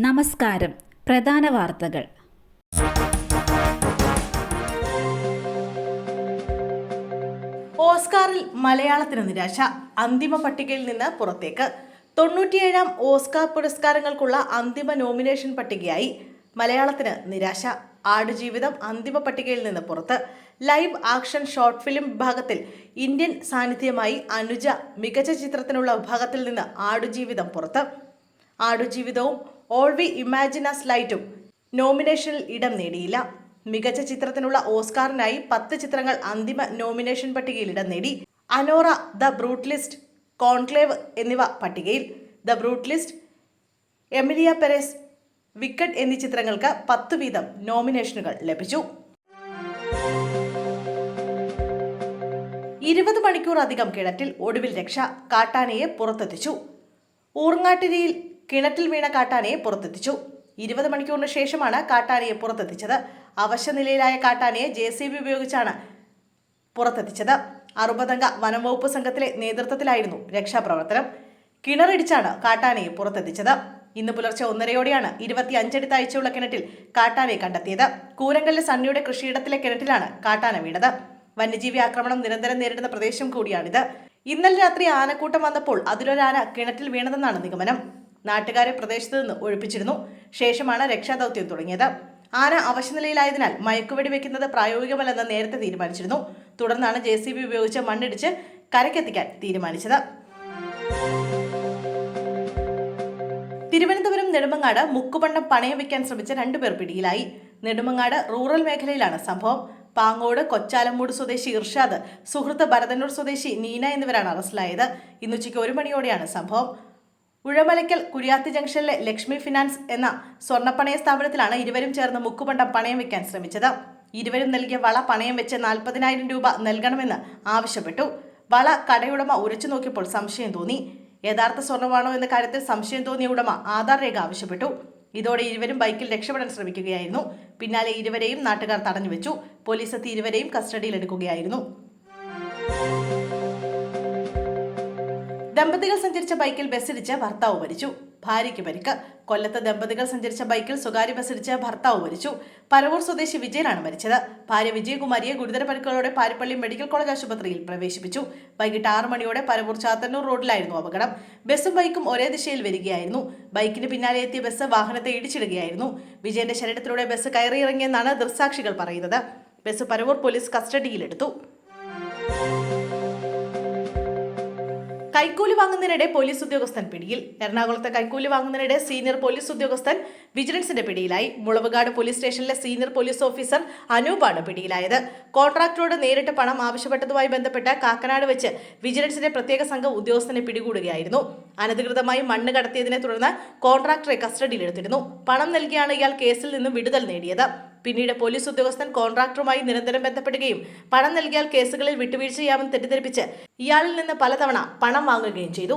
നമസ്കാരം. പ്രധാന വാർത്തകൾ. ഓസ്കാറിൽ മലയാളത്തിന് നിരാശ. അന്തിമ പട്ടികയിൽ നിന്ന് പുറത്തേക്ക്. 97-ാം ഓസ്കാർ പുരസ്കാരങ്ങൾക്കുള്ള അന്തിമ നോമിനേഷൻ പട്ടികയായി. മലയാളത്തിന് നിരാശ. ആടുജീവിതം അന്തിമ പട്ടികയിൽ നിന്ന് പുറത്ത്. ലൈവ് ആക്ഷൻ ഷോർട്ട് ഫിലിം വിഭാഗത്തിൽ ഇന്ത്യൻ സാന്നിധ്യമായി അനുജ. മികച്ച ചിത്രത്തിനുള്ള വിഭാഗത്തിൽ നിന്ന് ആടുജീവിതം പുറത്ത്. ആടുജീവിതവും ഓൾ വി ഇമാജിൻ അസ് ലൈറ്റും നോമിനേഷനിൽ ഇടം നേടിയില്ല. മികച്ച ചിത്രത്തിനുള്ള ഓസ്കാറിനായി 10 ചിത്രങ്ങൾ അന്തിമ നോമിനേഷൻ പട്ടികയിൽ ഇടം നേടി. അനോറ, ദ ബ്രൂട്ടലിസ്റ്റ്, കോൺക്ലേവ് എന്നിവ പട്ടികയിൽ. The brutalist, Emilia Perez, wicket എന്നീ ചിത്രങ്ങൾക്ക് 10 വീതം നോമിനേഷനുകൾ ലഭിച്ചു. 20 മണിക്കൂർ അധികം കിണറ്റിൽ, ഒടുവിൽ രക്ഷ. കാട്ടാനയെ പുറത്തെത്തിച്ചു. ഊർങ്ങാട്ടിരിയിൽ കിണറ്റിൽ വീണ കാട്ടാനയെ പുറത്തെത്തിച്ചു. 20 മണിക്കൂറിന് ശേഷമാണ് കാട്ടാനയെ പുറത്തെത്തിച്ചത്. അവശനിലയിലായ കാട്ടാനയെ JCB ഉപയോഗിച്ചാണ് പുറത്തെത്തിച്ചത്. 60-അംഗ വനംവകുപ്പ് സംഘത്തിലെ നേതൃത്വത്തിലായിരുന്നു രക്ഷാപ്രവർത്തനം. കിണറിടിച്ചാണ് കാട്ടാനയെ പുറത്തെത്തിച്ചത്. ഇന്ന് പുലർച്ചെ 1:30-യോടെയാണ് 25 അടി താഴ്ചയുള്ള കിണറ്റിൽ കാട്ടാനയെ കണ്ടെത്തിയത്. കൂരങ്കല്ല് സണ്ണിയുടെ കൃഷിയിടത്തിലെ കിണറ്റിലാണ് കാട്ടാന വീണത്. വന്യജീവി ആക്രമണം നിരന്തരം നേരിടുന്ന പ്രദേശം കൂടിയാണിത്. ഇന്നലെ രാത്രി ആനക്കൂട്ടം വന്നപ്പോൾ അതിലൊരാന കിണറ്റിൽ വീണതെന്നാണ് നിഗമനം. നാട്ടുകാരെ പ്രദേശത്ത് നിന്ന് ഒഴിപ്പിച്ചിരുന്നു. ശേഷമാണ് രക്ഷാദൗത്യം തുടങ്ങിയത്. ആന അവശനിലയിലായതിനാൽ മയക്കുവെടി വെക്കുന്നത് പ്രായോഗികമല്ലെന്ന് നേരത്തെ തീരുമാനിച്ചിരുന്നു. തുടർന്നാണ് JCB ഉപയോഗിച്ച് മണ്ണിടിച്ച് കരയ്ക്കെത്തിക്കാൻ തീരുമാനിച്ചത്. തിരുവനന്തപുരം നെടുമങ്ങാട് മുക്കുപണ്ടം പണയം വയ്ക്കാൻ ശ്രമിച്ച 2 പേർ പിടിയിലായി. നെടുമങ്ങാട് റൂറൽ മേഖലയിലാണ് സംഭവം. പാങ്ങോട് കൊച്ചാലമ്മൂട് സ്വദേശി ഇർഷാദ്, സുഹൃത്ത് ഭരതന്നൂർ സ്വദേശി നീന എന്നിവരാണ് അറസ്റ്റിലായത്. ഇന്നുച്ചയ്ക്ക് 1 മണിയോടെയാണ് സംഭവം. ഉഴമലയ്ക്കൽ കുര്യാത്തി ജംഗ്ഷനിലെ ലക്ഷ്മി ഫിനാൻസ് എന്ന സ്വർണ്ണപ്പണയ സ്ഥാപനത്തിലാണ് ഇരുവരും ചേർന്ന് മുക്കുപണ്ടം പണയം വെക്കാൻ ശ്രമിച്ചത്. ഇരുവരും നൽകിയ വള പണയം വെച്ച് 40,000 രൂപ നൽകണമെന്ന് ആവശ്യപ്പെട്ടു. വള കടയുടമ ഉരച്ചു നോക്കിയപ്പോൾ സംശയം തോന്നി. യഥാർത്ഥ സ്വർണ്ണമാണോ എന്ന കാര്യത്തിൽ സംശയം തോന്നിയ ഉടമ ആധാർ രേഖ ആവശ്യപ്പെട്ടു. ഇതോടെ ഇരുവരും ബൈക്കിൽ രക്ഷപ്പെടാൻ ശ്രമിക്കുകയായിരുന്നു. പിന്നാലെ ഇരുവരെയും നാട്ടുകാർ തടഞ്ഞുവെച്ചു. പോലീസ് എത്തി ഇരുവരെയും കസ്റ്റഡിയിലെടുക്കുകയായിരുന്നു. ദമ്പതികൾ സഞ്ചരിച്ച ബൈക്കിൽ ബസ്സിടിച്ച് ഭർത്താവ് മരിച്ചു. ഭാര്യയ്ക്ക് പരിക്ക്. കൊല്ലത്ത് ദമ്പതികൾ സഞ്ചരിച്ച ബൈക്കിൽ സ്വകാര്യ ബസ്സിടിച്ച് ഭർത്താവ് മരിച്ചു. പരവൂർ സ്വദേശി വിജയനാണ് മരിച്ചത്. ഭാര്യ വിജയകുമാരിയെ ഗുരുതര പരിക്കുകളോടെ പാരിപ്പള്ളി മെഡിക്കൽ കോളേജ് ആശുപത്രിയിൽ പ്രവേശിപ്പിച്ചു. വൈകിട്ട് 6 മണിയോടെ പരവൂർ ചാത്തന്നൂർ റോഡിലായിരുന്നു അപകടം. ബസ്സും ബൈക്കും ഒരേ ദിശയിൽ വരികയായിരുന്നു. ബൈക്കിന് പിന്നാലെ എത്തിയ ബസ് വാഹനത്തെ ഇടിച്ചിടുകയായിരുന്നു. വിജയന്റെ ശരീരത്തിലൂടെ ബസ് കയറിയിറങ്ങിയെന്നാണ് ദൃക്സാക്ഷികൾ പറയുന്നത്. ബസ് പരവൂർ പോലീസ് കസ്റ്റഡിയിലെടുത്തു. കൈക്കൂലി വാങ്ങുന്നതിനിടെ പോലീസ് ഉദ്യോഗസ്ഥൻ പിടിയിൽ. എറണാകുളത്തെ കൈക്കൂലി വാങ്ങുന്നതിനിടെ സീനിയർ പോലീസ് ഉദ്യോഗസ്ഥൻ വിജിലൻസിന്റെ പിടിയിലായി. മുളവുകാട് പോലീസ് സ്റ്റേഷനിലെ സീനിയർ പോലീസ് ഓഫീസർ അനൂപാണ് പിടിയിലായത്. കോൺട്രാക്ടറോട് നേരിട്ട് പണം ആവശ്യപ്പെട്ടതുമായി ബന്ധപ്പെട്ട് കാക്കനാട് വെച്ച് വിജിലൻസിന്റെ പ്രത്യേക സംഘം ഉദ്യോഗസ്ഥനെ പിടികൂടുകയായിരുന്നു. അനധികൃതമായി മണ്ണ് കടത്തിയതിനെ തുടർന്ന് കോൺട്രാക്ടറെ കസ്റ്റഡിയിലെടുത്തിരുന്നു. പണം നൽകിയാണ് ഇയാൾ കേസിൽ നിന്നും വിടുതൽ നേടിയത്. പിന്നീട് പോലീസ് ഉദ്യോഗസ്ഥൻ കോൺട്രാക്ടറുമായി നിരന്തരം ബന്ധപ്പെടുകയും പണം നൽകിയാൽ കേസുകളിൽ വിട്ടുവീഴ്ച ചെയ്യാമെന്ന് തെറ്റിദ്ധരിപ്പിച്ച് ഇയാളിൽ നിന്ന് പലതവണ പണം വാങ്ങുകയും ചെയ്തു.